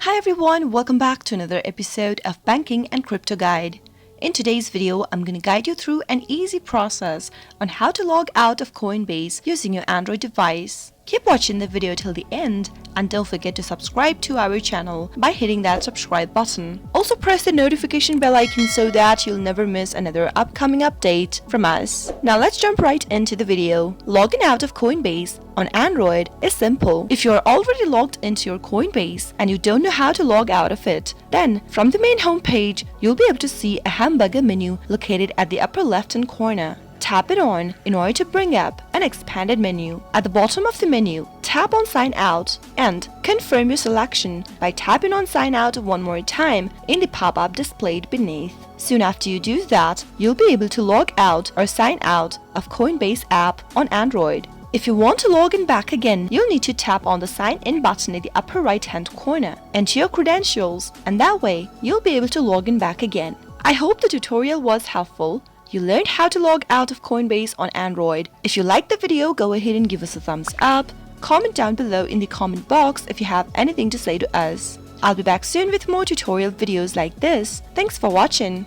Hi everyone, welcome back to another episode of Banking and Crypto Guide. In today's video, I'm going to guide you through an easy process on how to log out of Coinbase using your Android device. Keep watching the video till the end and don't forget to subscribe to our channel by hitting that subscribe button. Also press the notification bell icon so that you'll never miss another upcoming update from us. Now let's jump right into the video. Logging out of Coinbase on Android is simple. If you're already logged into your Coinbase and you don't know how to log out of it, then from the main home page, you'll be able to see a hamburger menu located at the upper left-hand corner. Tap it on in order to bring up an expanded menu. At the bottom of the menu, tap on Sign Out and confirm your selection by tapping on Sign Out one more time in the pop-up displayed beneath. Soon after you do that, you'll be able to log out or sign out of Coinbase app on Android. If you want to log in back again, you'll need to tap on the Sign In button in the upper right-hand corner. Enter your credentials and that way, you'll be able to log in back again. I hope the tutorial was helpful. You learned how to log out of Coinbase on Android. If you liked the video, go ahead and give us a thumbs up. Comment down below in the comment box if you have anything to say to us. I'll be back soon with more tutorial videos like this. Thanks for watching.